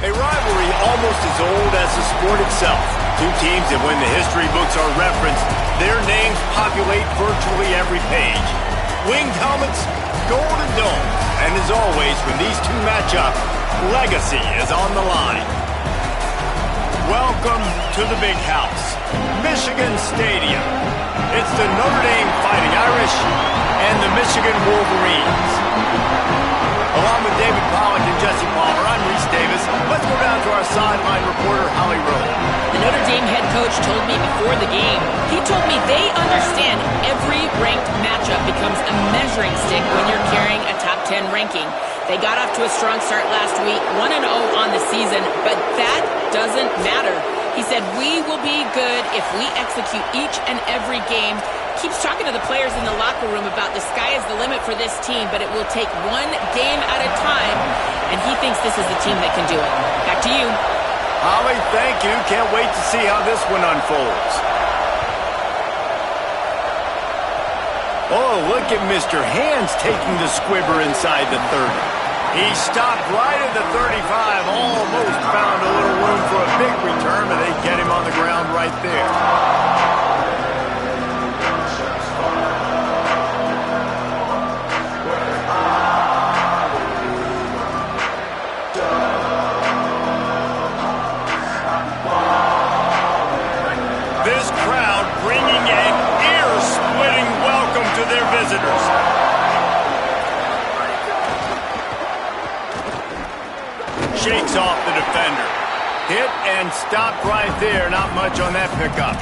A rivalry almost as old as the sport itself. Two teams that when the history books are referenced, their names populate virtually every page. Winged helmets, golden domes, and as always, when these two match up, legacy is on the line. Welcome to the Big House, Michigan Stadium. It's the Notre Dame Fighting Irish and the Michigan Wolverines. Along with David Pollack and Jesse Palmer, I'm Reese Davis. Let's go down to our sideline reporter, Holly Rowe. The Notre Dame head coach told me before the game, he told me they understand every ranked matchup becomes a measuring stick when you're carrying a top 10 ranking. They got off to a strong start last week, 1-0 on the season, but that doesn't matter. He said, we will be good if we execute each and every game. Keeps talking to the players in the locker room about the sky is the limit for this team, but it will take one game at a time, and he thinks this is the team that can do it. Back to you. Holly, thank you. Can't wait to see how this one unfolds. Oh, look at Mr. Hands taking the squibber inside the 30. He stopped right at the 35, almost found a little room for a big return, but they get him on the ground right there. This crowd bringing an ear-splitting welcome to their visitors. Shakes off the defender. Hit and stopped right there. Not much on that pickup.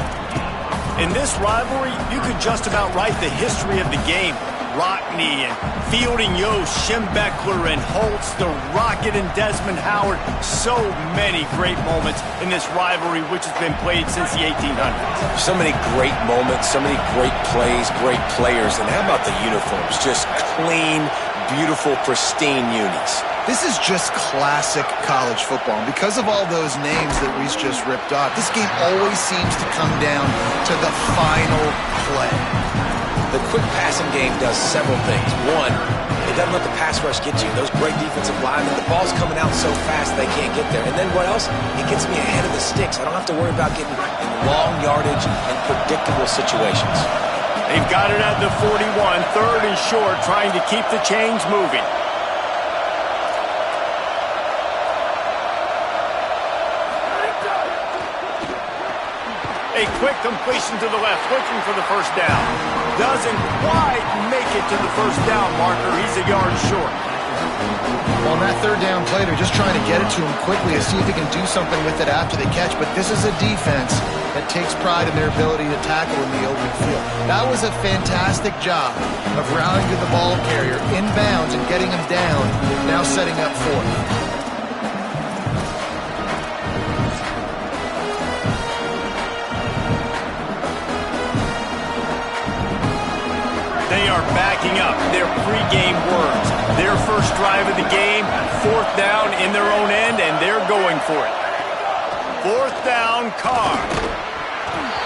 In this rivalry, you could just about write the history of the game. Rockne and Fielding Yost, Schembechler and Holtz, the Rocket and Desmond Howard. So many great moments in this rivalry, which has been played since the 1800s. So many great moments, so many great plays, great players. And how about the uniforms? Just clean, beautiful, pristine unis. This is just classic college football. And because of all those names that Reese just ripped off, this game always seems to come down to the final play. The quick passing game does several things. One, it doesn't let the pass rush get you. Those great defensive linemen, the ball's coming out so fast they can't get there. And then what else? It gets me ahead of the sticks. I don't have to worry about getting in long yardage and predictable situations. They've got it at the 41, third and short, trying to keep the chains moving. A quick completion to the left, looking for the first down. Doesn't quite make it to the first down marker. He's a yard short. On that third down play, they're just trying to get it to him quickly to see if he can do something with it after they catch. But this is a defense that takes pride in their ability to tackle in the open field. That was a fantastic job of rallying to the ball carrier inbounds and getting him down, now setting up for him. They are backing up their pregame words. Their first drive of the game, fourth down in their own end, and they're going for it. Fourth down, Carr.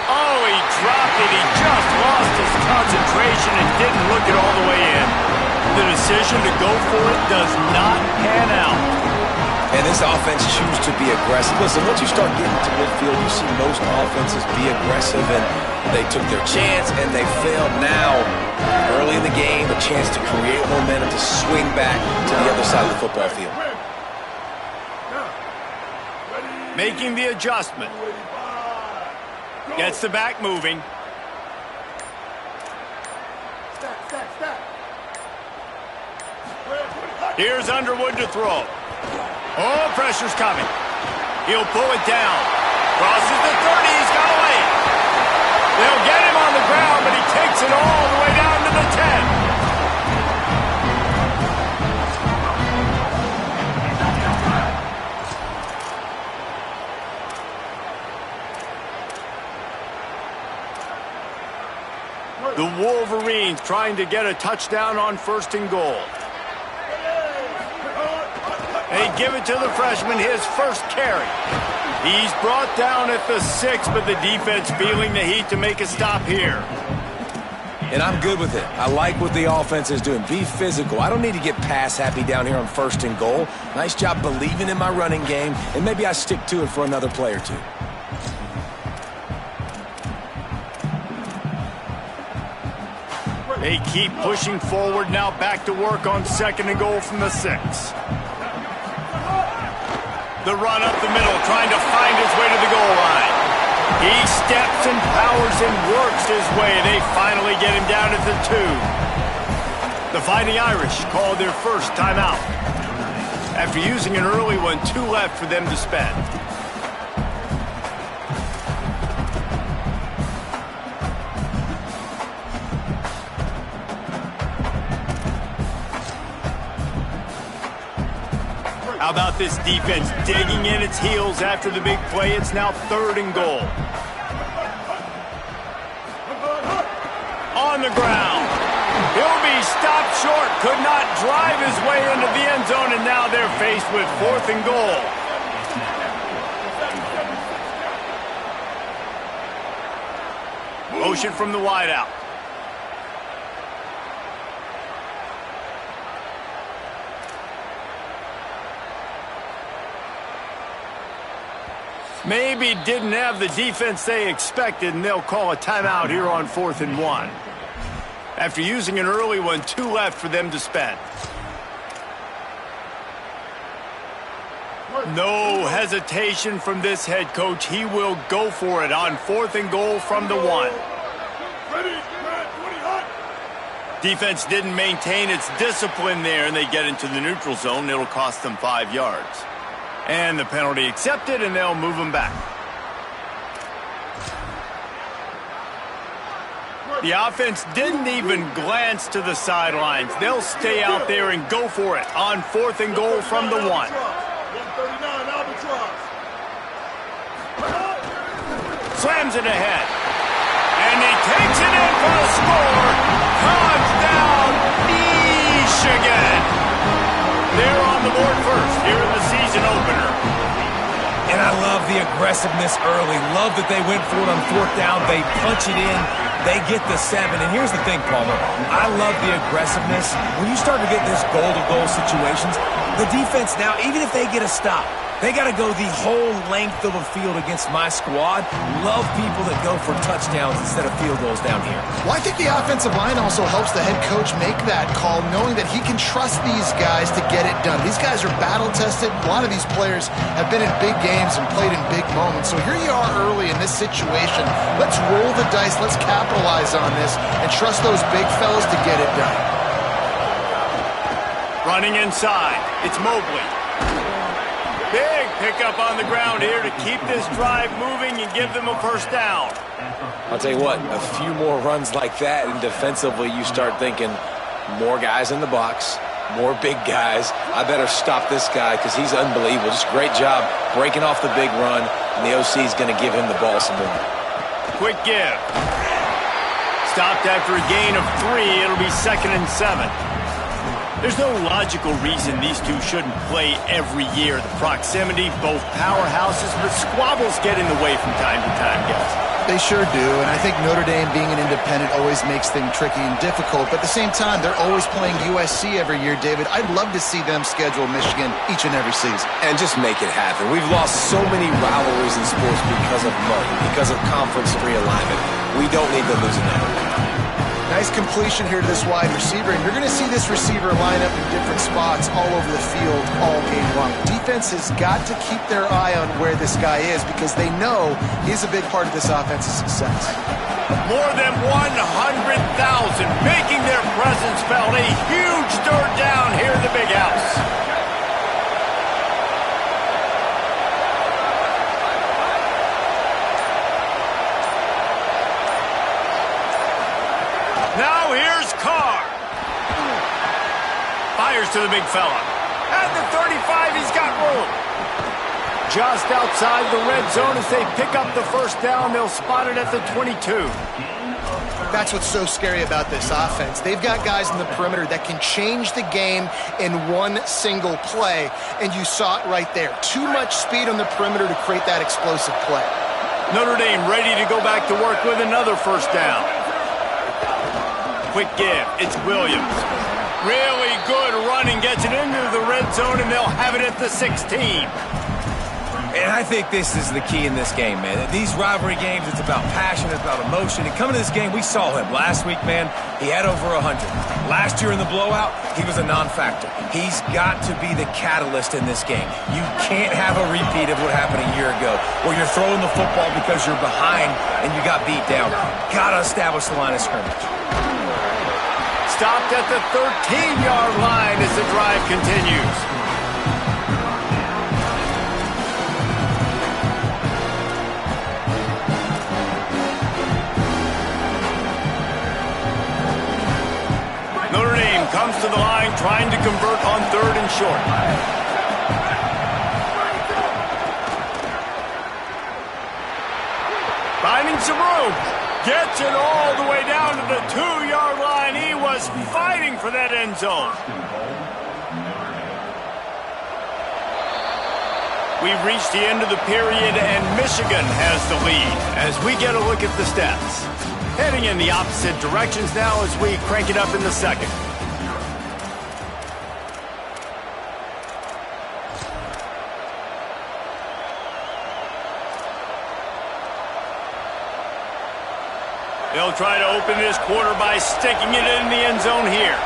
Oh, he dropped it. He just lost his concentration and didn't look it all the way in. The decision to go for it does not pan out. And this offense chooses to be aggressive. Listen, once you start getting to midfield, you see most offenses be aggressive, and they took their chance, and they failed. Now, early in the game, a chance to create momentum, to swing back to the other side of the football field. Making the adjustment. Gets the back moving. Here's Underwood to throw. Oh, pressure's coming. He'll pull it down. Crosses the 30. He's got away. They'll get him on the ground, but he takes it all the way down to the 10. The Wolverines trying to get a touchdown on 1st and goal. They give it to the freshman, his first carry. He's brought down at the 6, but the defense feeling the heat to make a stop here. And I'm good with it. I like what the offense is doing. Be physical. I don't need to get pass happy down here on 1st and goal. Nice job believing in my running game, and maybe I stick to it for another play or two. They keep pushing forward, now back to work on 2nd and goal from the 6. The run up the middle, trying to find his way to the goal line. He steps and powers and works his way. They finally get him down at the 2. The Fighting Irish called their first timeout. After using an early one, 2 left for them to spend. How about this defense digging in its heels after the big play? It's now 3rd and goal. On the ground. He'll be stopped short. Could not drive his way into the end zone, and now they're faced with 4th and goal. Motion from the wideout. Maybe didn't have the defense they expected, and they'll call a timeout here on 4th and 1. After using an early one, 2 left for them to spend. No hesitation from this head coach. He will go for it on 4th and goal from the 1. Defense didn't maintain its discipline there, and they get into the neutral zone. It'll cost them 5 yards. And the penalty accepted, and they'll move them back. The offense didn't even glance to the sidelines. They'll stay out there and go for it on 4th and goal from the 1. Slams it ahead. And he takes it in for a score. Touchdown, Michigan. They're on the board first here in the season opener. And I love the aggressiveness early. Love that they went for it on 4th down. They punch it in. They get the 7. And here's the thing, Palmer. I love the aggressiveness. When you start to get this goal-to-goal situations, the defense now, even if they get a stop, they got to go the whole length of a field against my squad. Love people that go for touchdowns instead of field goals down here. Well, I think the offensive line also helps the head coach make that call, knowing that he can trust these guys to get it done. These guys are battle-tested. A lot of these players have been in big games and played in big moments. So here you are early in this situation. Let's roll the dice. Let's capitalize on this and trust those big fellas to get it done. Running inside. It's Mobley. Big pickup on the ground here to keep this drive moving and give them a first down. I'll tell you what, a few more runs like that, and defensively you start thinking more guys in the box, more big guys. I better stop this guy because he's unbelievable. Just great job breaking off the big run, and the OC is going to give him the ball some more. Quick give. Stopped after a gain of 3. It'll be 2nd and 7. There's no logical reason these two shouldn't play every year. The proximity, both powerhouses, but squabbles get in the way from time to time, guys. They sure do, and I think Notre Dame being an independent always makes things tricky and difficult, but at the same time, they're always playing USC every year, David. I'd love to see them schedule Michigan each and every season. And just make it happen. We've lost so many rivalries in sports because of money, because of conference realignment. We don't need to lose another. Nice completion here to this wide receiver, and you're going to see this receiver line up in different spots all over the field all game long. Defense has got to keep their eye on where this guy is because they know he's a big part of this offense's success. More than 100,000 making their presence felt. A huge third down here in the big house. Now here's Carr. Fires to the big fella. At the 35, he's got room. Just outside the red zone as they pick up the first down. They'll spot it at the 22. That's what's so scary about this offense. They've got guys in the perimeter that can change the game in one single play, and you saw it right there. Too much speed on the perimeter to create that explosive play. Notre Dame ready to go back to work with another first down. Quick give. It's Williams. Really good running. Gets it into the red zone, and they'll have it at the 16. And I think this is the key in this game, man. These rivalry games, it's about passion, it's about emotion. And coming to this game, we saw him last week, man. He had over 100. Last year in the blowout, he was a non-factor. He's got to be the catalyst in this game. You can't have a repeat of what happened a year ago, where you're throwing the football because you're behind and you got beat down. Got to establish the line of scrimmage. Stopped at the 13-yard line as the drive continues. Notre Dame comes to the line trying to convert on 3rd and short. Finding some room. Gets it all the way down to the 2-yard line. He was fighting for that end zone. We've reached the end of the period, and Michigan has the lead as we get a look at the stats. Heading in the opposite directions now as we crank it up in the second. They'll try to open this quarter by sticking it in the end zone here.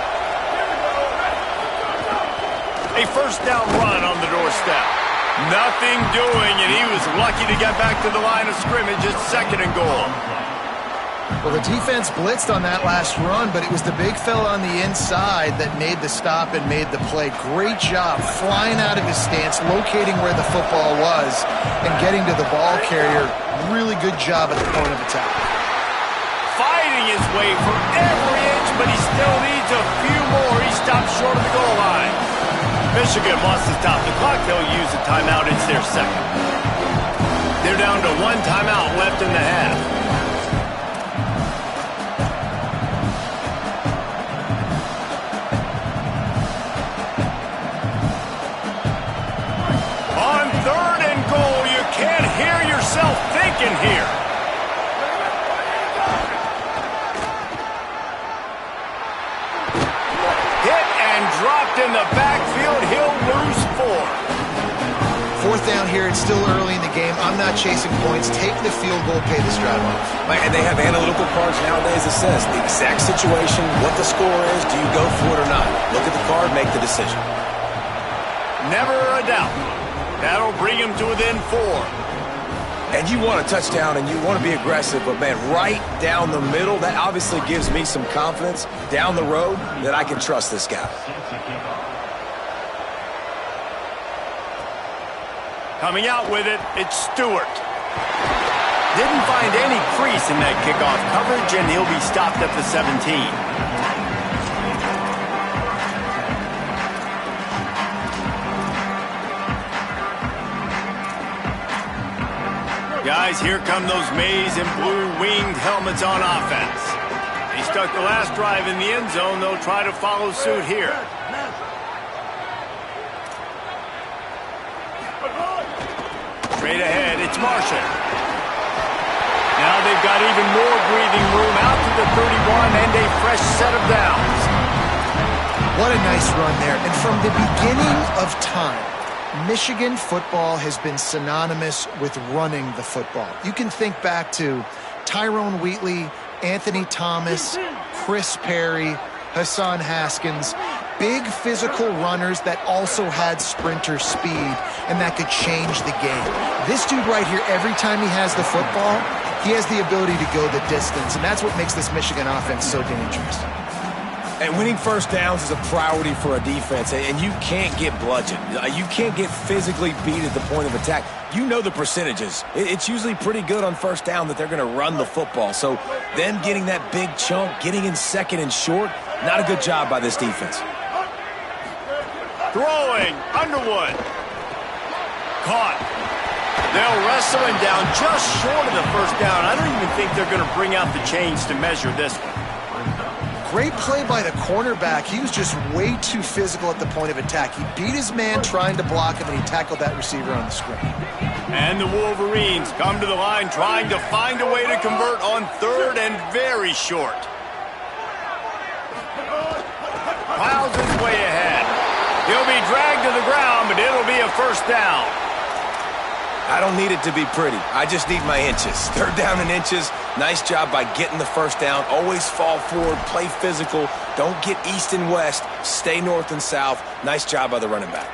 A first down run on the doorstep. Nothing doing, and he was lucky to get back to the line of scrimmage at 2nd and goal. Well, the defense blitzed on that last run, but it was the big fella on the inside that made the stop and made the play. Great job flying out of his stance, locating where the football was, and getting to the ball carrier. Really good job at the point of attack. Fighting his way for every inch, but he still needs a few more. He stopped short of the goal line. Michigan wants to stop the clock. They'll use a timeout. It's their second. They're down to 1 timeout left in the half. On 3rd and goal, you can't hear yourself thinking here. Dropped in the backfield, he'll lose 4. 4th down here, it's still early in the game. I'm not chasing points. Take the field goal, pay this drive off. And they have analytical cards nowadays that says the exact situation, what the score is, do you go for it or not? Look at the card, make the decision. Never a doubt. That'll bring him to within 4. And you want a touchdown and you want to be aggressive, but man, right down the middle, that obviously gives me some confidence down the road that I can trust this guy. Coming out with it, it's Stewart. Didn't find any crease in that kickoff coverage, and he'll be stopped at the 17. Guys, here come those maize and blue winged helmets on offense. They stuck the last drive in the end zone. They'll try to follow suit here. Straight ahead, it's Marshall. Now they've got even more breathing room out to the 31 and a fresh set of downs. What a nice run there. And from the beginning of time, Michigan football has been synonymous with running the football. You can think back to Tyrone Wheatley, Anthony Thomas, Chris Perry, Hassan Haskins, big physical runners that also had sprinter speed and that could change the game. This dude right here, every time he has the football, he has the ability to go the distance, and that's what makes this Michigan offense so dangerous. And winning first downs is a priority for a defense, and you can't get bludgeoned. You can't get physically beat at the point of attack. You know the percentages. It's usually pretty good on first down that they're going to run the football. So them getting that big chunk, getting in 2nd and short, not a good job by this defense. Throwing, Underwood. Caught. They'll wrestle him down just short of the first down. I don't even think they're going to bring out the chains to measure this one. Great play by the cornerback. He was just way too physical at the point of attack. He beat his man trying to block him, and he tackled that receiver on the screen. And the Wolverines come to the line trying to find a way to convert on third and very short. Plows his way ahead. He'll be dragged to the ground, but it'll be a first down. I don't need it to be pretty. I just need my inches. Third down and inches. Nice job by getting the first down. Always fall forward, play physical. Don't get east and west. Stay north and south. Nice job by the running back.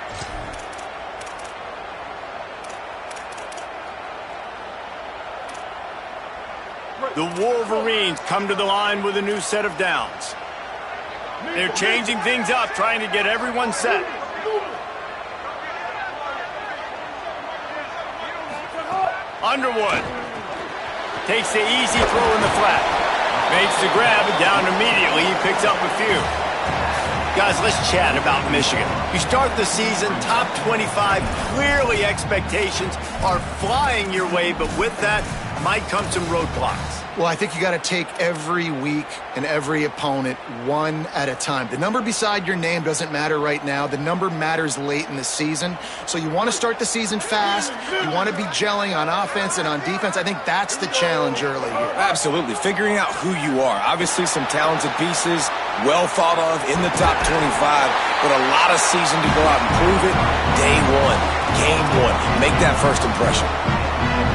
The Wolverines come to the line with a new set of downs. They're changing things up, trying to get everyone set. Underwood takes the easy throw in the flat. Makes the grab and down immediately. He picks up a few. Guys, let's chat about Michigan. You start the season top 25. Clearly expectations are flying your way, but with that might come some roadblocks. Well, I think you got to take every week and every opponent one at a time. The number beside your name doesn't matter right now. The number matters late in the season. So you want to start the season fast. You want to be gelling on offense and on defense. I think that's the challenge early here. Absolutely. Figuring out who you are. Obviously some talented pieces, well thought of in the top 25, but a lot of season to go out and prove it. Day one, game one. Make that first impression.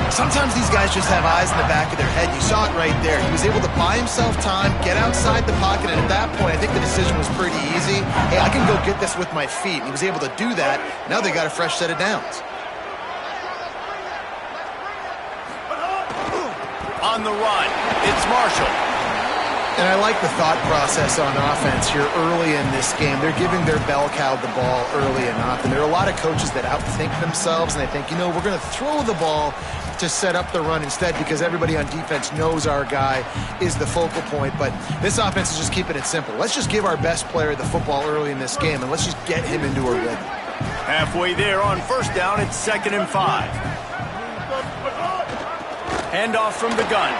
Sometimes these guys just have eyes in the back of their head. You saw it right there. He was able to buy himself time, get outside the pocket, and at that point, I think the decision was pretty easy. Hey, I can go get this with my feet. And he was able to do that. Now they got a fresh set of downs. On the run, it's Marshall. And I like the thought process on offense here early in this game. They're giving their bell cow the ball early enough. And there are a lot of coaches that outthink themselves, and they think, you know, we're going to throw the ball to set up the run instead because everybody on defense knows our guy is the focal point. But this offense is just keeping it simple. Let's just give our best player the football early in this game, and let's just get him into a rhythm. Halfway there on first down, it's 2nd and 5. Handoff from the gun.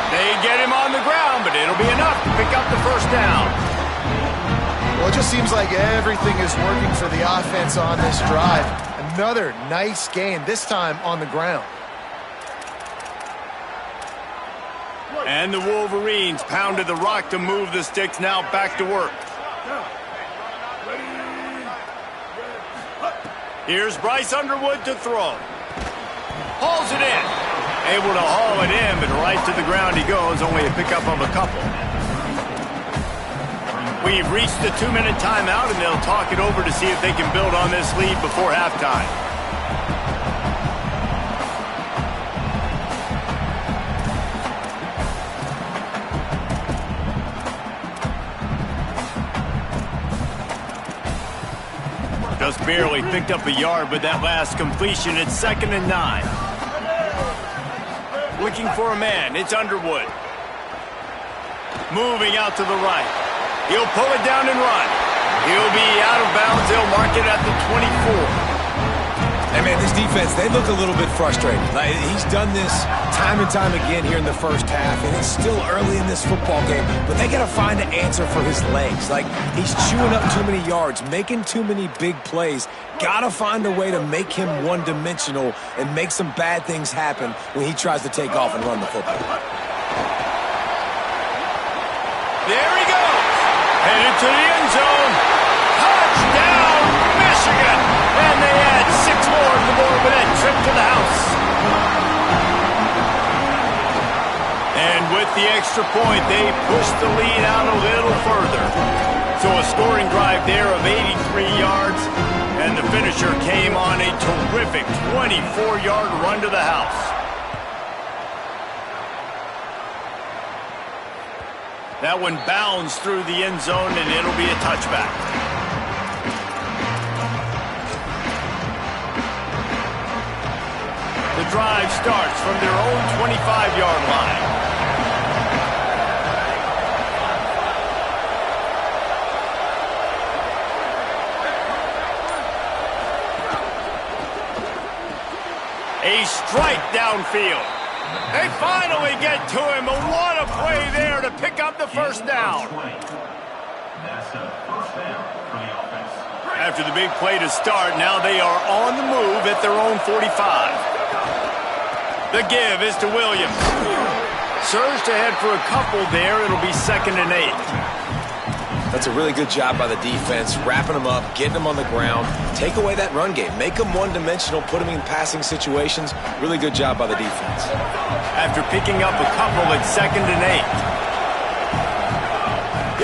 They get him on the ground, but it'll be enough to pick up the first down. Well, it just seems like everything is working for the offense on this drive. Another nice gain, this time on the ground. And the Wolverines pounded the rock to move the sticks, now back to work. Here's Bryce Underwood to throw. Hauls it in. Able to haul it in, but right to the ground he goes, only a pickup of a couple. We've reached the 2-minute timeout, and they'll talk it over to see if they can build on this lead before halftime. Just barely picked up a yard, but that last completion, it's 2nd and 9. Looking for a man, it's Underwood. Moving out to the right. He'll pull it down and run. He'll be out of bounds. They'll mark it at the 24. Hey, man, this defense, they look a little bit frustrated. Like, he's done this time and time again here in the first half, and it's still early in this football game, but they got to find an answer for his legs. Like, he's chewing up too many yards, making too many big plays. Got to find a way to make him one-dimensional and make some bad things happen when he tries to take off and run the football. There he goes. Headed to the end zone. Touchdown, Michigan. And they add 6 more to the board with that trip to the house. And with the extra point, they push the lead out a little further. So a scoring drive there of 83 yards. And the finisher came on a terrific 24-yard run to the house. That one bounds through the end zone, and it'll be a touchback. The drive starts from their own 25-yard line. A strike downfield. They finally get to him, but what a play there to pick up the first down. That's a first down for the offense. After the big play to start, now they are on the move at their own 45. The give is to Williams. Surged ahead for a couple there. It'll be 2nd and 8. That's a really good job by the defense, wrapping them up, getting them on the ground. Take away that run game. Make them one-dimensional, put them in passing situations. Really good job by the defense. After picking up a couple at 2nd and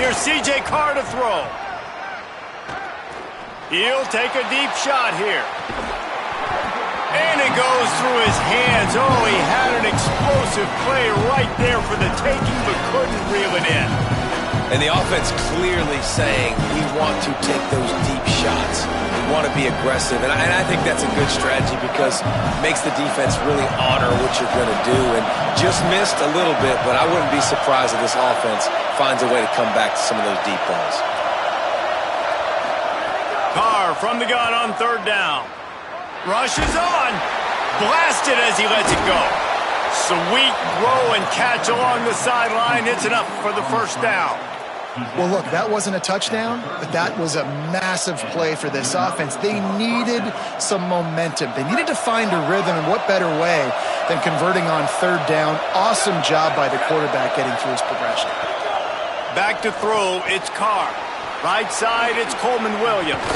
8. Here's C.J. Carr to throw. He'll take a deep shot here. And it goes through his hands. Oh, he had an explosive play right there for the taking, but couldn't reel it in. And the offense clearly saying, we want to take those deep shots. We want to be aggressive. And I think that's a good strategy because it makes the defense really honor what you're going to do. And just missed a little bit, but I wouldn't be surprised if this offense finds a way to come back to some of those deep balls. Carr from the gun on 3rd down. Rushes on. Blasted as he lets it go. Sweet throw and catch along the sideline. It's enough for the first down. Well, look, that wasn't a touchdown, but that was a massive play for this offense. They needed some momentum. They needed to find a rhythm, and what better way than converting on 3rd down. Awesome job by the quarterback getting through his progression. Back to throw, it's Carr. Right side, it's Coleman Williams.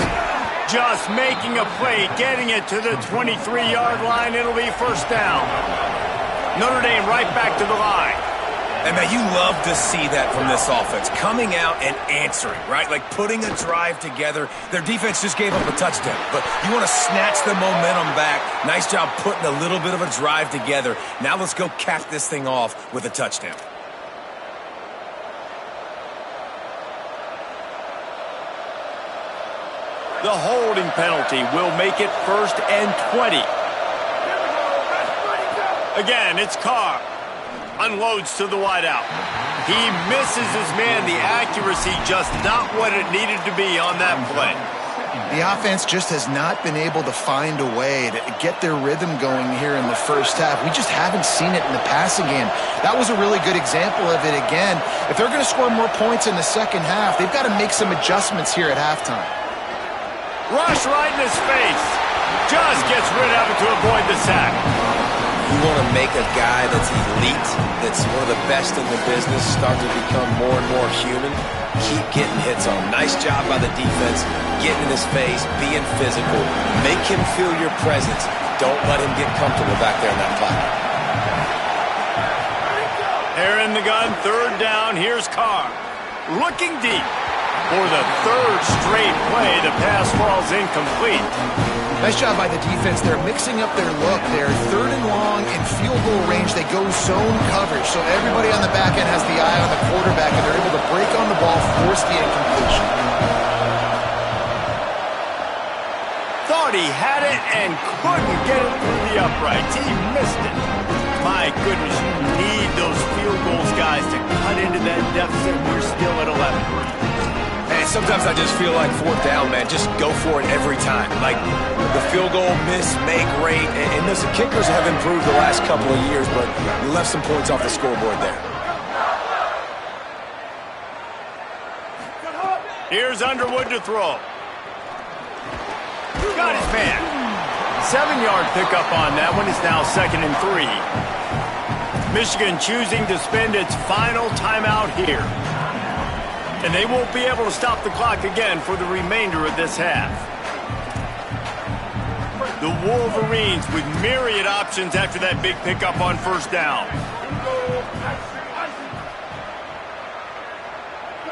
Just making a play, getting it to the 23-yard line. It'll be first down. Notre Dame right back to the line. And, man, you love to see that from this offense. Coming out and answering, right? Like putting a drive together. Their defense just gave up a touchdown. But you want to snatch the momentum back. Nice job putting a little bit of a drive together. Now let's go cap this thing off with a touchdown. The holding penalty will make it 1st and 20. Again, it's Carr. Unloads to the wideout. He misses his man. The accuracy just not what it needed to be on that play. The offense just has not been able to find a way to get their rhythm going here in the first half. We just haven't seen it in the passing game. That was a really good example of it again. If they're going to score more points in the second half, they've got to make some adjustments here at halftime. Rush right in his face. Just gets rid of it to avoid the sack. You want to make a guy that's elite, that's one of the best in the business, start to become more and more human. Keep getting hits on him. Nice job by the defense, getting in his face, being physical. Make him feel your presence. Don't let him get comfortable back there in that pocket. They're in the gun, 3rd down. Here's Carr. Looking deep. For the 3rd straight play, the pass falls incomplete. Nice job by the defense. They're mixing up their look. They're 3rd and long in field goal range. They go zone coverage. So everybody on the back end has the eye on the quarterback, and they're able to break on the ball, force the incompletion. Thought he had it and couldn't get it through the uprights. He missed it. My goodness, you need those field goals, guys, to cut into that deficit. We're still at 11. And sometimes I just feel like 4th down, man, just go for it every time. Like the field goal miss, make rate, and listen, kickers have improved the last couple of years, but you left some points off the scoreboard there. Here's Underwood to throw. Got his man. 7-yard pickup on that one. It's now 2nd and 3. Michigan choosing to spend its final timeout here. And they won't be able to stop the clock again for the remainder of this half. The Wolverines with myriad options after that big pickup on 1st down.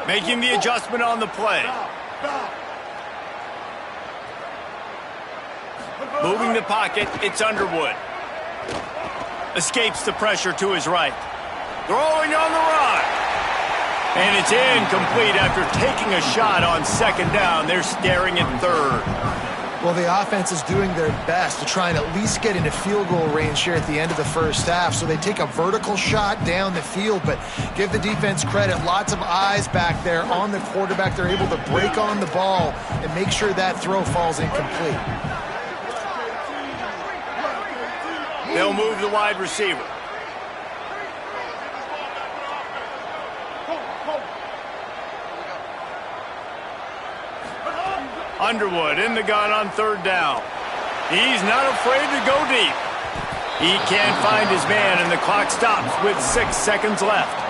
Making the adjustment on the play. Moving the pocket, it's Underwood. Escapes the pressure to his right. Throwing on the run. And it's incomplete after taking a shot on 2nd down. They're staring at 3rd. Well, the offense is doing their best to try and at least get into field goal range here at the end of the first half. So they take a vertical shot down the field, but give the defense credit. Lots of eyes back there on the quarterback. They're able to break on the ball and make sure that throw falls incomplete. They'll move the wide receiver. Underwood in the gun on third down. He's not afraid to go deep. He can't find his man, and the clock stops with 6 seconds left.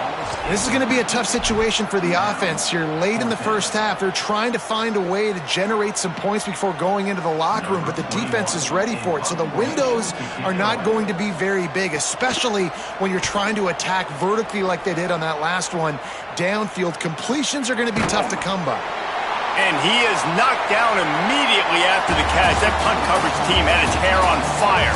This is going to be a tough situation for the offense here. Late in the first half, they're trying to find a way to generate some points before going into the locker room, but the defense is ready for it. So the windows are not going to be very big, especially when you're trying to attack vertically like they did on that last one. Downfield completions are going to be tough to come by. And he is knocked down immediately after the catch. That punt coverage team had its hair on fire.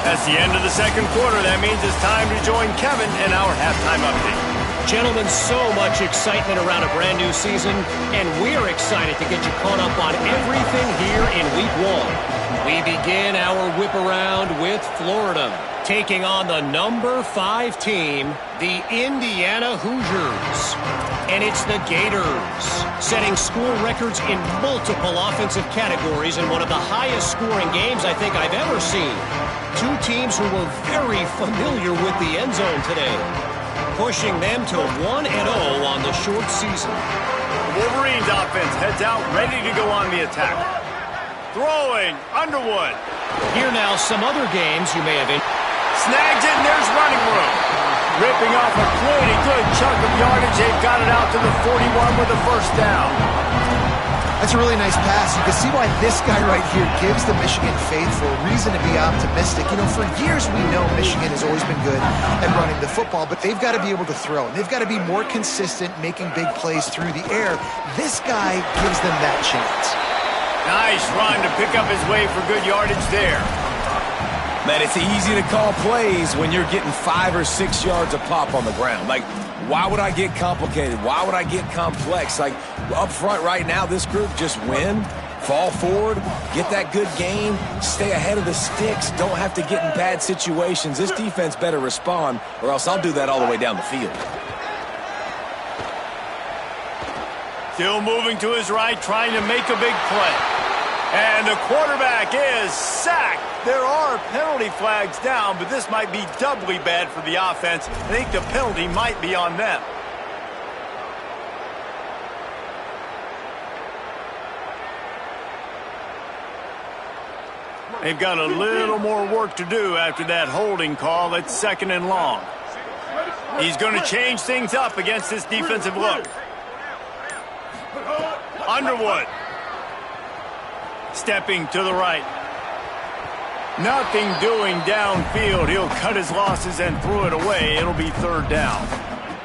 That's the end of the second quarter. That means it's time to join Kevin in our halftime update. Gentlemen, so much excitement around a brand new season, and we're excited to get you caught up on everything here in Week 1. We begin our whip around with Florida, taking on the number 5 team, the Indiana Hoosiers. And it's the Gators, setting score records in multiple offensive categories in one of the highest scoring games I think I've ever seen. Two teams who were very familiar with the end zone today, pushing them to 1-0 on the short season. The Wolverines offense heads out ready to go on the attack. Throwing, Underwood. Here now some other games you may have snags it, and there's running room. Ripping off a pretty good chunk of yardage. They've got it out to the 41 with a first down. That's a really nice pass. You can see why this guy right here gives the Michigan faithful reason to be optimistic. You know, for years we know Michigan has always been good at running the football, but they've got to be able to throw. And they've got to be more consistent making big plays through the air. This guy gives them that chance. Nice run to pick up his way for good yardage there. Man, it's easy to call plays when you're getting 5 or 6 yards a pop on the ground. Like, why would I get complicated? Why would I get complex? Like, up front right now, this group just win, fall forward, get that good gain, stay ahead of the sticks, don't have to get in bad situations. This defense better respond, or else I'll do that all the way down the field. Still moving to his right, trying to make a big play. And the quarterback is sacked. There are penalty flags down, but this might be doubly bad for the offense. I think the penalty might be on them. They've got a little more work to do after that holding call. It's 2nd and long. He's going to change things up against this defensive look. Underwood. Stepping to the right. Nothing doing downfield. He'll cut his losses and throw it away. It'll be 3rd down.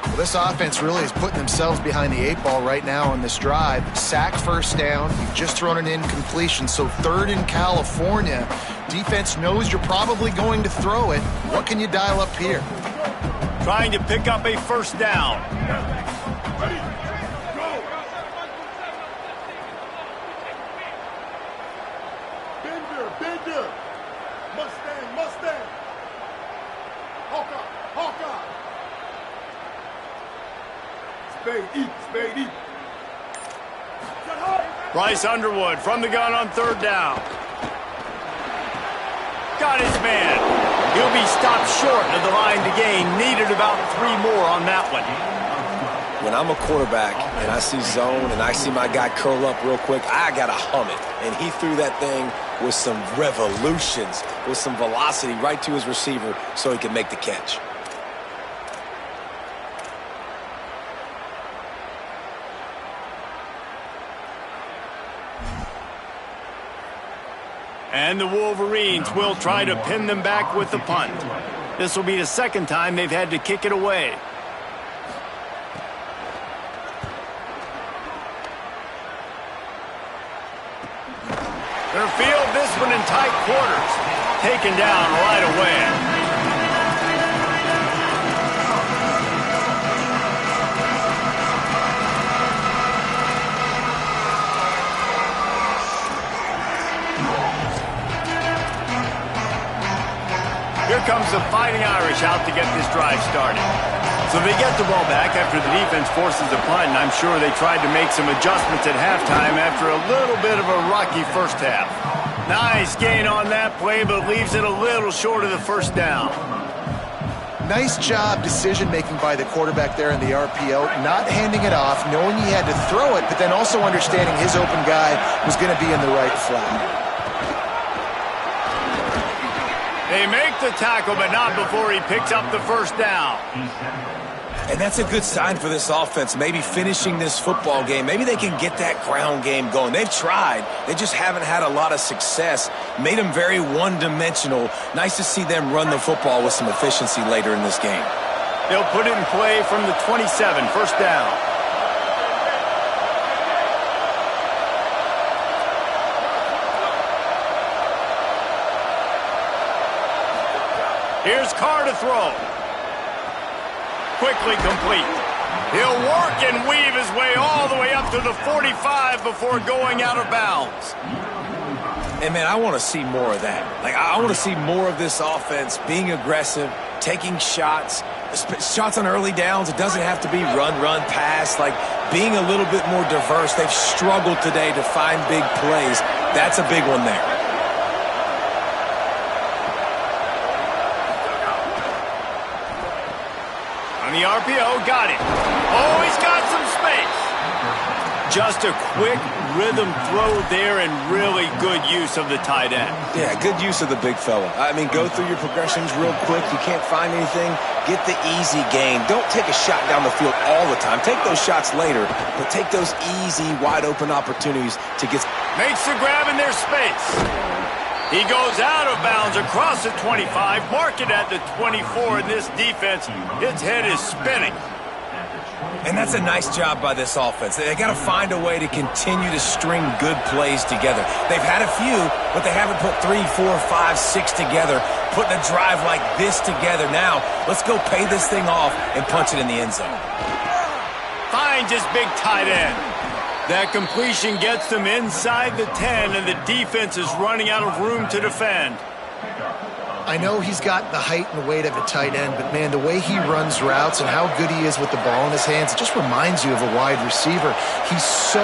Well, this offense really is putting themselves behind the 8 ball right now on this drive. Sacked first down. You've just thrown an incompletion. So 3rd in California. Defense knows you're probably going to throw it. What can you dial up here? Trying to pick up a first down. Bryce Underwood from the gun on 3rd down. Got his man. He'll be stopped short of the line to gain. Needed about 3 more on that one. When I'm a quarterback and I see zone and I see my guy curl up real quick, I got to hum it. And he threw that thing with some revolutions, with some velocity right to his receiver so he could make the catch. And the Wolverines will try to pin them back with the punt. This will be the 2nd time they've had to kick it away. They'll field this one in tight quarters. Taken down right away. Here comes the Fighting Irish out to get this drive started. So they get the ball back after the defense forces a punt, and I'm sure they tried to make some adjustments at halftime after a little bit of a rocky first half. Nice gain on that play, but leaves it a little short of the first down. Nice job decision-making by the quarterback there in the RPO, not handing it off, knowing he had to throw it, but then also understanding his open guy was going to be in the right flat. They make the tackle, but not before he picks up the first down. And that's a good sign for this offense, maybe finishing this football game. Maybe they can get that ground game going. They've tried. They just haven't had a lot of success. Made them very one-dimensional. Nice to see them run the football with some efficiency later in this game. They'll put it in play from the 27, first down. Here's Carr to throw. Quickly complete. He'll work and weave his way all the way up to the 45 before going out of bounds. And, man, I want to see more of that. Like, I want to see more of this offense being aggressive, taking shots on early downs. It doesn't have to be run, pass. Like, being a little bit more diverse. They've struggled today to find big plays. That's a big one there. On the RPO, got it. Oh, he's got some space. Just a quick rhythm throw there and really good use of the tight end. Yeah, good use of the big fella. I mean, go through your progressions real quick. You can't find anything. Get the easy gain. Don't take a shot down the field all the time. Take those shots later, but take those easy, wide-open opportunities to get... Makes the grab in their space. He goes out of bounds across the 25, mark it at the 24, and this defense, its head is spinning. And that's a nice job by this offense. They got to find a way to continue to string good plays together. They've had a few, but they haven't put 3, 4, 5, 6 together, putting a drive like this together. Now, let's go pay this thing off and punch it in the end zone. Finds his big tight end. That completion gets them inside the 10, and the defense is running out of room to defend. I know he's got the height and weight of a tight end, but, man, the way he runs routes and how good he is with the ball in his hands, it just reminds you of a wide receiver. He's so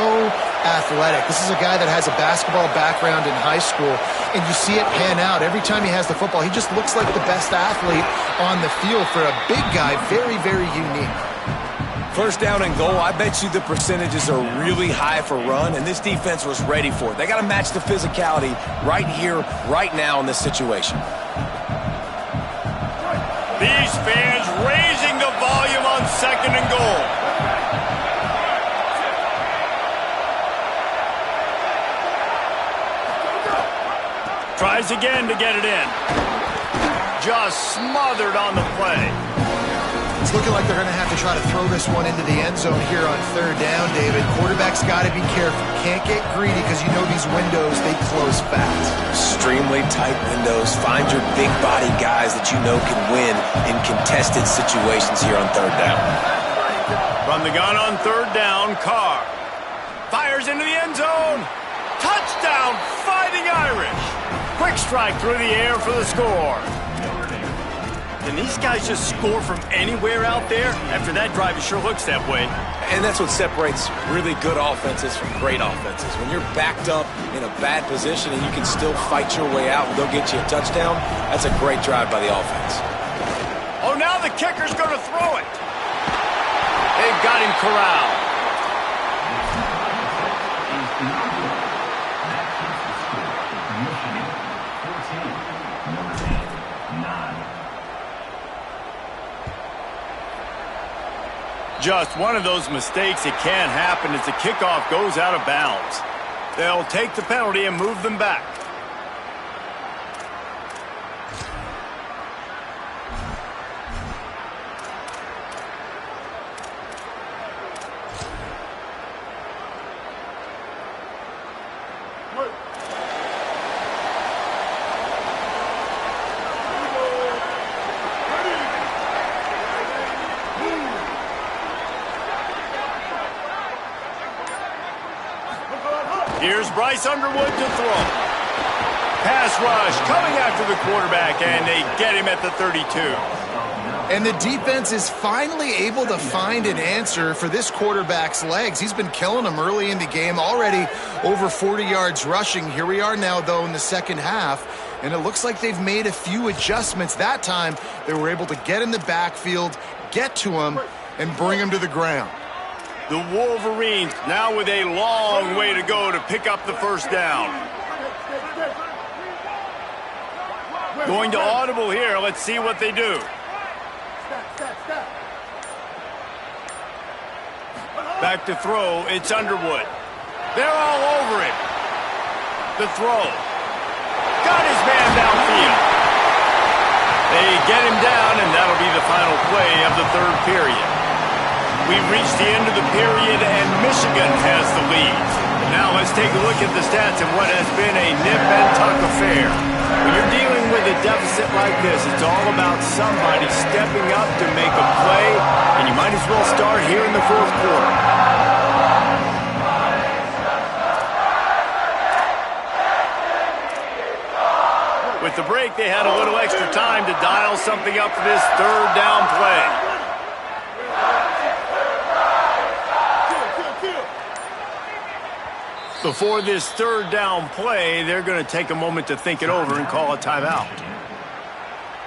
athletic. This is a guy that has a basketball background in high school, and you see it pan out. Every time he has the football, he just looks like the best athlete on the field. For a big guy, very, very unique. First down and goal, I bet you the percentages are really high for run, and this defense was ready for it. They got to match the physicality right here, right now in this situation. These fans raising the volume on second and goal. Tries again to get it in. Just smothered on the play. It's looking like they're going to have to try to throw this one into the end zone here on third down, David. Quarterback's got to be careful. Can't get greedy because you know these windows, they close fast. Extremely tight windows. Find your big body guys that you know can win in contested situations here on third down. From the gun on third down, Carr fires into the end zone. Touchdown, Fighting Irish. Quick strike through the air for the score. And these guys just score from anywhere out there? After that drive, it sure looks that way. And that's what separates really good offenses from great offenses. When you're backed up in a bad position and you can still fight your way out and go get you a touchdown, that's a great drive by the offense. Oh, now the kicker's going to throw it. They've got him corralled. Just one of those mistakes that can happen as the kickoff goes out of bounds. They'll take the penalty and move them back. Here's Bryce Underwood to throw. Pass rush coming after the quarterback, and they get him at the 32. And the defense is finally able to find an answer for this quarterback's legs. He's been killing them early in the game, already over 40 yards rushing. Here we are now, though, in the second half, and it looks like they've made a few adjustments. That time, they were able to get in the backfield, get to him, and bring him to the ground. The Wolverines now with a long way to go to pick up the first down. Going to audible here. Let's see what they do. Back to throw. It's Underwood. They're all over him. The throw. Got his man downfield. They get him down, and that'll be the final play of the third period. We've reached the end of the period, and Michigan has the lead. Now let's take a look at the stats of what has been a nip-and-tuck affair. When you're dealing with a deficit like this, it's all about somebody stepping up to make a play, and you might as well start here in the fourth quarter. With the break, they had a little extra time to dial something up for this third down play. Before this third down play, they're going to take a moment to think it over and call a timeout.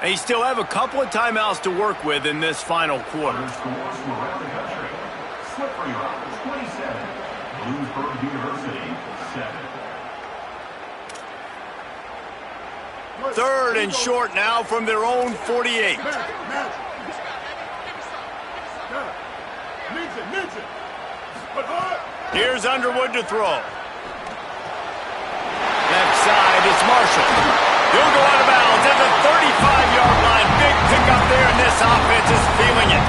They still have a couple of timeouts to work with in this final quarter. Slippery Rock, 27. Bloomsburg University, 7. Third and short now from their own 48. Here's Underwood to throw. Left side, it's Marshall. He'll go out of bounds at the 35-yard line. Big pickup there, and this offense is feeling it.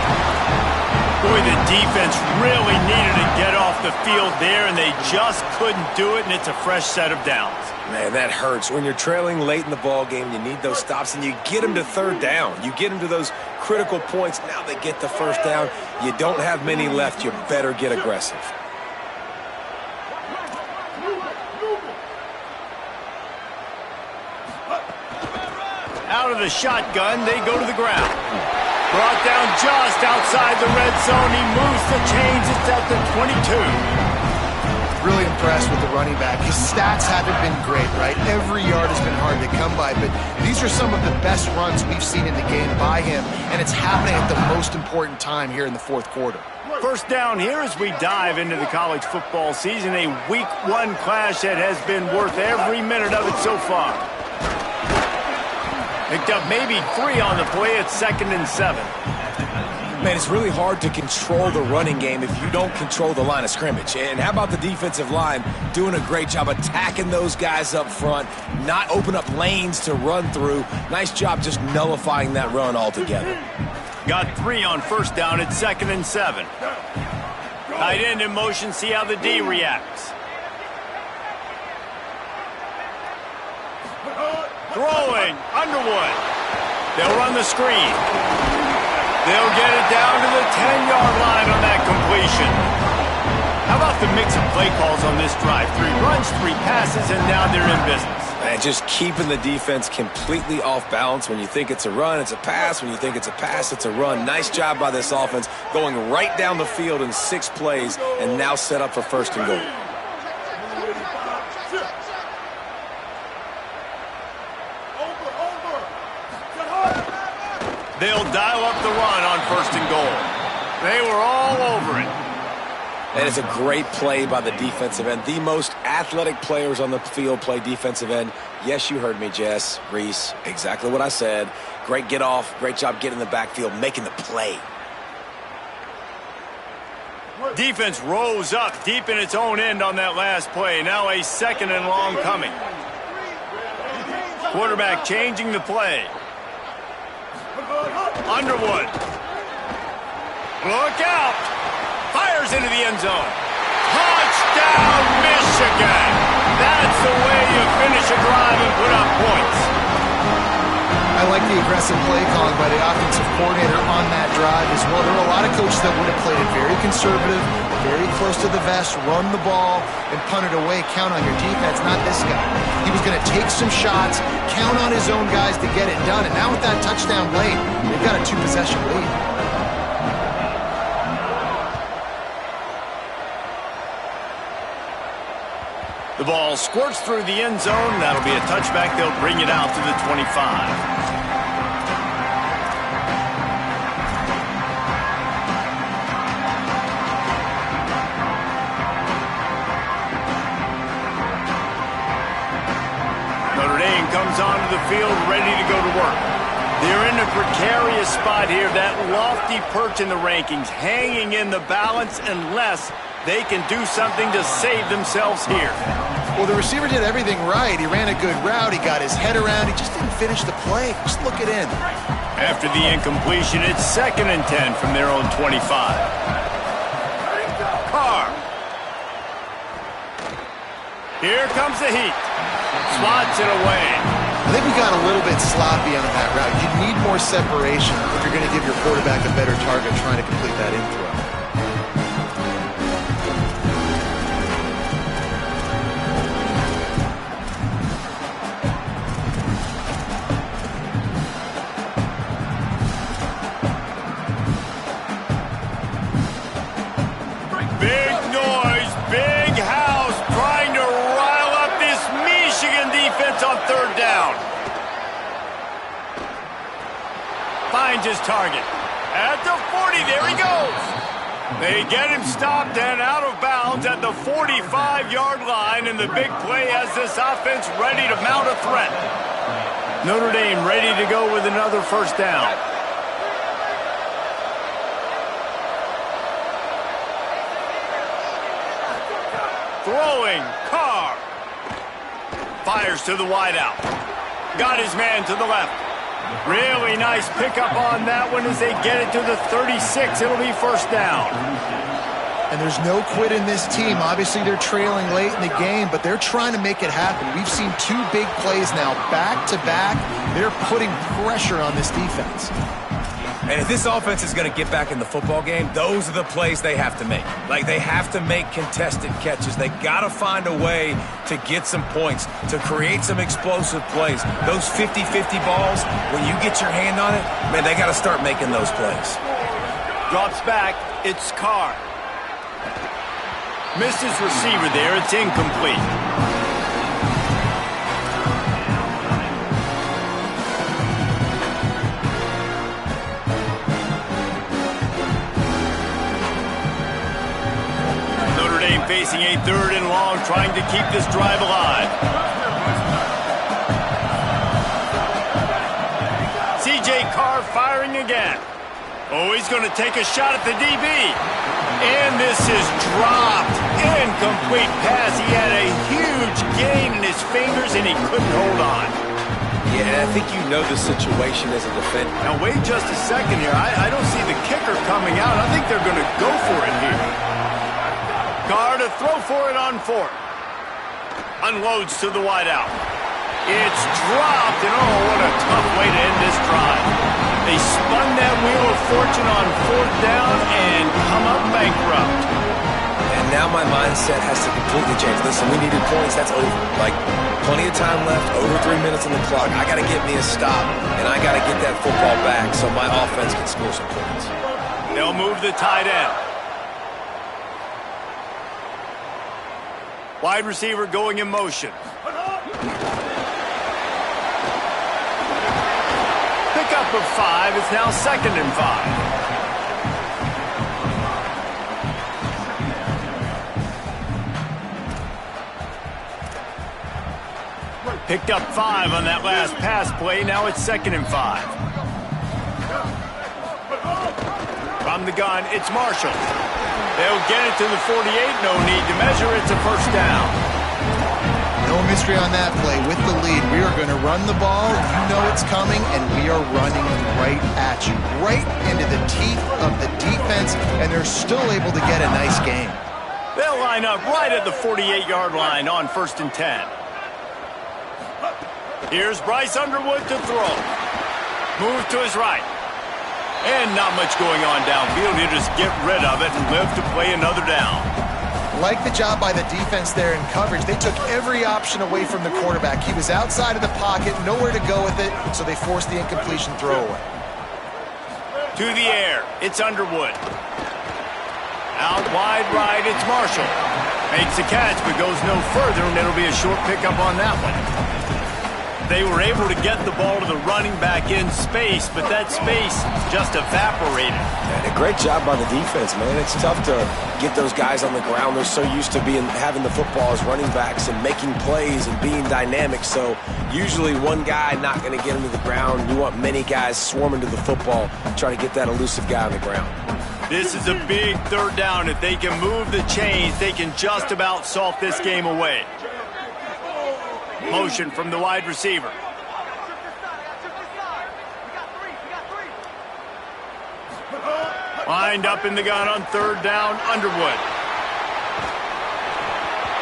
Boy, the defense really needed to get off the field there, and they just couldn't do it, and it's a fresh set of downs. Man, that hurts. When you're trailing late in the ball game, you need those stops, and you get them to third down. You get them to those critical points. Now they get the first down. You don't have many left. You better get aggressive. Out of the shotgun, they go to the ground. Brought down just outside the red zone. He moves the chains. It's at the 22. Really impressed with the running back. His stats haven't been great, right? Every yard has been hard to come by, but these are some of the best runs we've seen in the game by him, and it's happening at the most important time here in the fourth quarter. First down here as we dive into the college football season. A week one clash that has been worth every minute of it so far. Picked up maybe 3 on the play at 2nd and 7. Man, it's really hard to control the running game if you don't control the line of scrimmage. And how about the defensive line doing a great job attacking those guys up front, not open up lanes to run through. Nice job just nullifying that run altogether. Got 3 on first down at 2nd and 7. Tight end in motion, see how the D reacts. Throwing, Underwood. They'll run the screen. They'll get it down to the 10-yard line on that completion. How about the mix of play calls on this drive? 3 runs, 3 passes, and now they're in business. And just keeping the defense completely off balance. When you think it's a run, it's a pass. When you think it's a pass, it's a run. Nice job by this offense going right down the field in 6 plays and now set up for first and goal. They'll dial up the run on first and goal. They were all over it. And it's a great play by the defensive end. The most athletic players on the field play defensive end. Yes, you heard me, Jess, Reese. Exactly what I said. Great get off. Great job getting in the backfield, making the play. Defense rose up deep in its own end on that last play. Now a 2nd and long coming. Quarterback changing the play. Underwood. Look out. Fires into the end zone. Touchdown, Michigan. That's the way you finish a drive and put up points. I like the aggressive play calling by the offensive coordinator on that drive as well. There are a lot of coaches that would have played it very conservative, very close to the vest, run the ball, and punt it away. Count on your defense, not this guy. He was going to take some shots, count on his own guys to get it done. And now with that touchdown late, they've got a 2-possession lead. The ball squirts through the end zone. That'll be a touchback. They'll bring it out to the 25. Notre Dame comes onto the field ready to go to work. They're in a precarious spot here. That lofty perch in the rankings, hanging in the balance unless they can do something to save themselves here. Well, the receiver did everything right. He ran a good route. He got his head around. He just didn't finish the play. Just look it in. After the incompletion, it's 2nd and 10 from their own 25. Carr. Here comes the heat. Swats it away. I think we got a little bit sloppy on that route. You need more separation if you're going to give your quarterback a better target trying to complete that in throw. On 3rd down. Finds his target. At the 40, there he goes. They get him stopped and out of bounds at the 45-yard line, and the big play has this offense ready to mount a threat. Notre Dame ready to go with another 1st down. Throwing, Carr. Fires to the wideout. Got his man to the left. Really nice pickup on that one as they get it to the 36. It'll be 1st down. And there's no quit in this team. Obviously, they're trailing late in the game, but they're trying to make it happen. We've seen 2 big plays now, back-to-back. They're putting pressure on this defense. And if this offense is going to get back in the football game, those are the plays they have to make. Like, they have to make contested catches. They got to find a way to get some points, to create some explosive plays. Those 50-50 balls, when you get your hand on it, man, they got to start making those plays. Drops back. It's Carr. Misses receiver there. It's incomplete. Facing a 3rd and long, trying to keep this drive alive. C.J. Carr firing again. Oh, he's going to take a shot at the DB. And this is dropped. Incomplete pass. He had a huge gain in his fingers, and he couldn't hold on. Yeah, I think you know the situation as a defender. Now, wait just a second here. I don't see the kicker coming out. I think they're going to go for it here. Carr to throw for it on 4th. Unloads to the wideout. It's dropped, and oh, what a tough way to end this drive. They spun that wheel of fortune on 4th down and come up bankrupt. And now my mindset has to completely change. Listen, we needed points. That's over. Like, plenty of time left, over 3 minutes on the clock. I got to get me a stop, and I got to get that football back so my offense can score some points. They'll move the tight end. Wide receiver going in motion. Pickup of 5. It's now 2nd and 5. Picked up 5 on that last pass play. Now it's 2nd and 5. From the gun, it's Marshall. They'll get it to the 48. No need to measure. It's a 1st down. No mystery on that play. With the lead, we are going to run the ball. You know it's coming, and we are running right at you. Right into the teeth of the defense, and they're still able to get a nice game. They'll line up right at the 48-yard line on 1st and 10. Here's Bryce Underwood to throw. Moves to his right. And not much going on downfield. He'll just get rid of it and live to play another down. Like the job by the defense there in coverage. They took every option away from the quarterback. He was outside of the pocket, nowhere to go with it, so they forced the incompletion throwaway. To the air, it's Underwood. Out wide right, it's Marshall. Makes the catch, but goes no further, and it'll be a short pickup on that one. They were able to get the ball to the running back in space, but that space just evaporated. And a great job by the defense, man. It's tough to get those guys on the ground. They're so used to having the football as running backs and making plays and being dynamic. So usually one guy not going to get him to the ground. You want many guys swarming to the football, try to get that elusive guy on the ground. This is a big third down. If they can move the chains, they can just about salt this game away. Motion from the wide receiver. Lined up in the gun on third down, Underwood.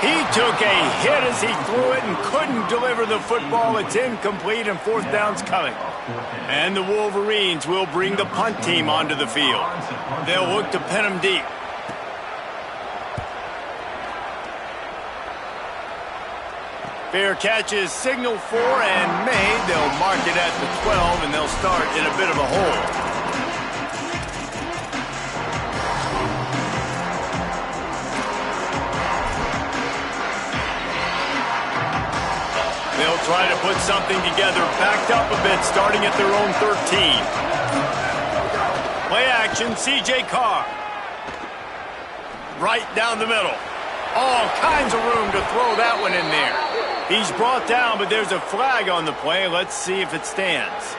He took a hit as he threw it and couldn't deliver the football. It's incomplete and fourth down's coming. And the Wolverines will bring the punt team onto the field. They'll look to pin them deep. Fair catch is signaled for and made. They'll mark it at the 12, and they'll start in a bit of a hole. They'll try to put something together, backed up a bit, starting at their own 13. Play action, C.J. Carr. Right down the middle. All kinds of room to throw that one in there. He's brought down, but there's a flag on the play. Let's see if it stands.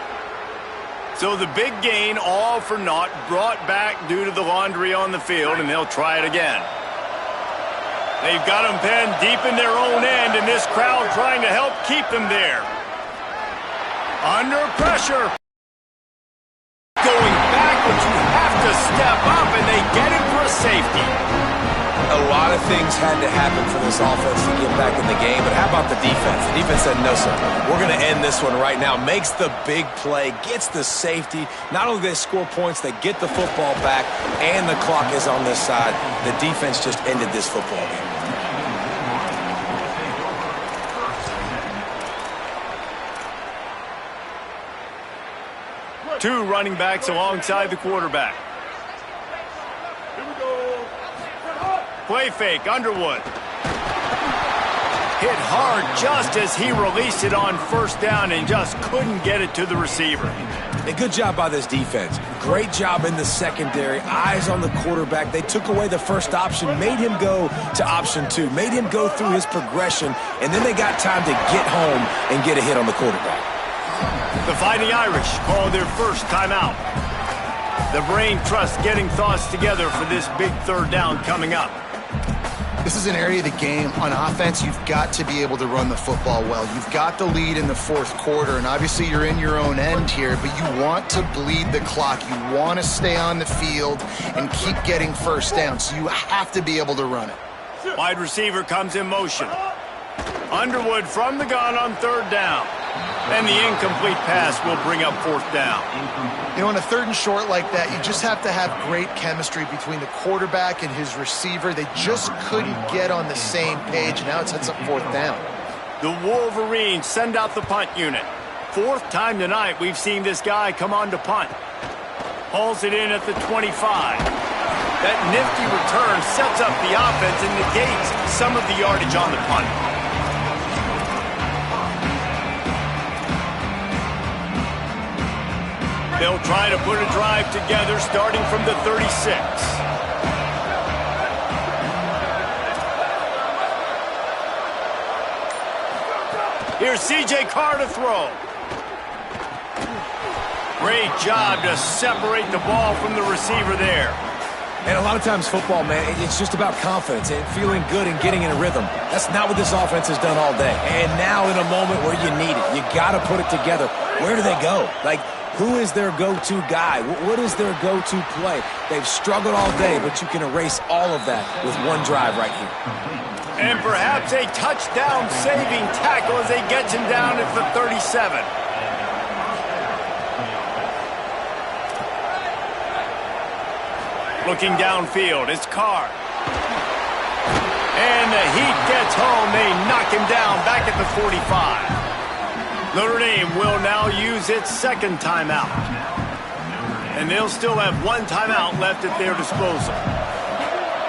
So the big gain, all for naught, brought back due to the laundry on the field, and they'll try it again. They've got them pinned deep in their own end, and this crowd trying to help keep them there. Under pressure. Going backwards, you have to step up, and they get it for a safety. A lot of things had to happen for this offense to get back in the game, but how about the defense? The defense said, no, sir, we're going to end this one right now. Makes the big play, gets the safety. Not only do they score points, they get the football back, and the clock is on this side. The defense just ended this football game. Two running backs alongside the quarterback. Play fake, Underwood. Hit hard just as he released it on first down and just couldn't get it to the receiver. A good job by this defense. Great job in the secondary. Eyes on the quarterback. They took away the first option, made him go to option two, made him go through his progression, and then they got time to get home and get a hit on the quarterback. The Fighting Irish call their first timeout. The Brain Trust getting thoughts together for this big third down coming up. This is an area of the game. On offense, you've got to be able to run the football well. You've got the lead in the fourth quarter, and obviously you're in your own end here, but you want to bleed the clock. You want to stay on the field and keep getting first down, so you have to be able to run it. Wide receiver comes in motion. Underwood from the gun on third down. And the incomplete pass will bring up fourth down. You know, on a third and short like that, you just have to have great chemistry between the quarterback and his receiver. They just couldn't get on the same page. Now it sets up fourth down. The Wolverines send out the punt unit. Fourth time tonight we've seen this guy come on to punt. Hauls it in at the 25. That nifty return sets up the offense and negates some of the yardage on the punt. They'll try to put a drive together starting from the 36. Here's C.J. Carr to throw. Great job to separate the ball from the receiver there. And a lot of times football, man, it's just about confidence and feeling good and getting in a rhythm. That's not what this offense has done all day. And now in a moment where you need it, you got to put it together. Where do they go? Like, who is their go-to guy? What is their go-to play? They've struggled all day, but you can erase all of that with one drive right here. And perhaps a touchdown-saving tackle as they get him down at the 37. Looking downfield, it's Carr. And the heat gets home. They knock him down back at the 45. Notre Dame will now use its second timeout. And they'll still have one timeout left at their disposal.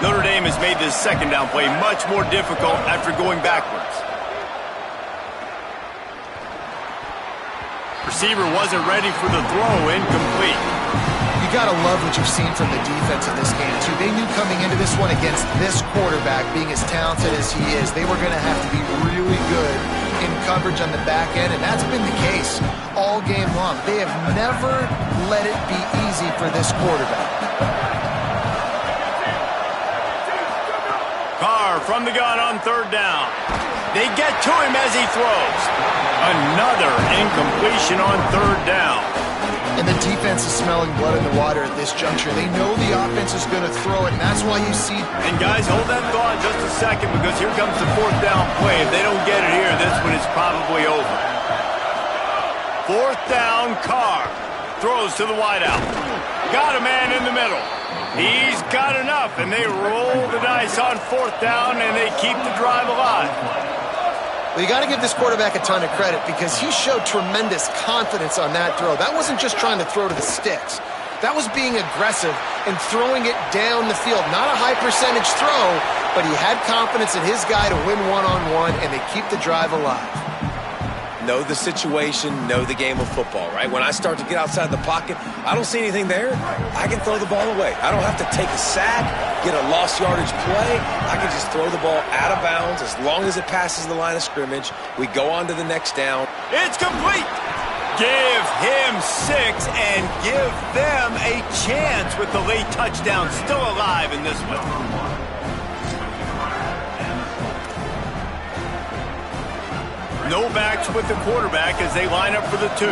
Notre Dame has made this second down play much more difficult after going backwards. Receiver wasn't ready for the throw, incomplete. You got to love what you've seen from the defense in this game, too. They knew coming into this one against this quarterback, being as talented as he is, they were going to have to be really good in coverage on the back end, and that's been the case all game long. They have never let it be easy for this quarterback. Carr from the gun on third down. They get to him as he throws. Another incompletion on third down. And the defense is smelling blood in the water at this juncture. They know the offense is going to throw it, and that's why you see... And guys, hold that thought just a second, because here comes the fourth down play. If they don't get it here, this one is probably over. Fourth down, Carr throws to the wideout. Got a man in the middle. He's got enough, and they roll the dice on fourth down, and they keep the drive alive. Well, you got to give this quarterback a ton of credit because he showed tremendous confidence on that throw. That wasn't just trying to throw to the sticks. That was being aggressive and throwing it down the field. Not a high percentage throw, but he had confidence in his guy to win one-on-one, and they keep the drive alive. Know the situation, know the game of football, right? When I start to get outside the pocket, I don't see anything there, I can throw the ball away. I don't have to take a sack, get a lost yardage play. I can just throw the ball out of bounds as long as it passes the line of scrimmage. We go on to the next down. It's complete. Give him 6 and give them a chance with the late touchdown still alive in this one. No backs with the quarterback as they line up for the 2.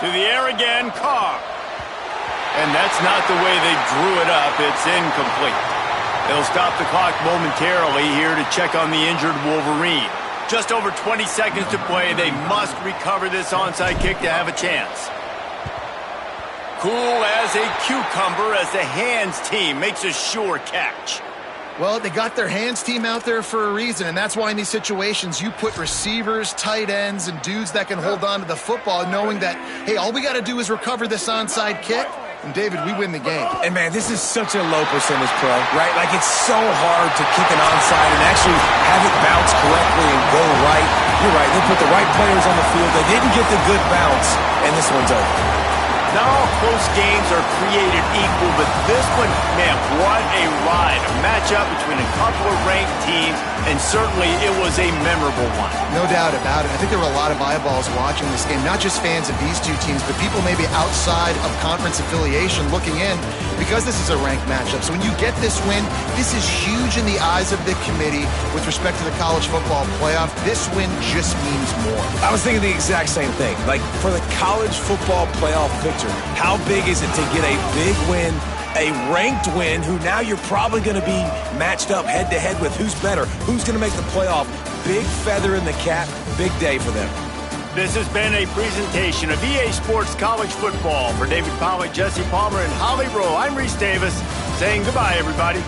To the air again, Carr. And that's not the way they drew it up. It's incomplete. They'll stop the clock momentarily here to check on the injured Wolverine. Just over 20 seconds to play. They must recover this onside kick to have a chance. Cool as a cucumber as the hands team makes a sure catch. Well, they got their hands team out there for a reason, and that's why in these situations you put receivers, tight ends, and dudes that can hold on to the football, knowing that, hey, all we got to do is recover this onside kick, and David, we win the game. And man, this is such a low percentage play, right? Like, it's so hard to kick an onside and actually have it bounce correctly and go right. You're right, they put the right players on the field. They didn't get the good bounce, and this one's over. Not all close games are created equal, but this one, man, what a ride. A matchup between a couple of ranked teams, and certainly it was a memorable one. No doubt about it. I think there were a lot of eyeballs watching this game, not just fans of these two teams, but people maybe outside of conference affiliation looking in because this is a ranked matchup. So when you get this win, this is huge in the eyes of the committee with respect to the college football playoff. This win just means more. I was thinking the exact same thing. Like, for the college football playoff picture, how big is it to get a big win, a ranked win, who now you're probably going to be matched up head-to-head with who's better, who's going to make the playoff. Big feather in the cap, big day for them. This has been a presentation of EA Sports College Football. For David Pollack, Jesse Palmer, and Holly Rowe, I'm Reese Davis saying goodbye, everybody.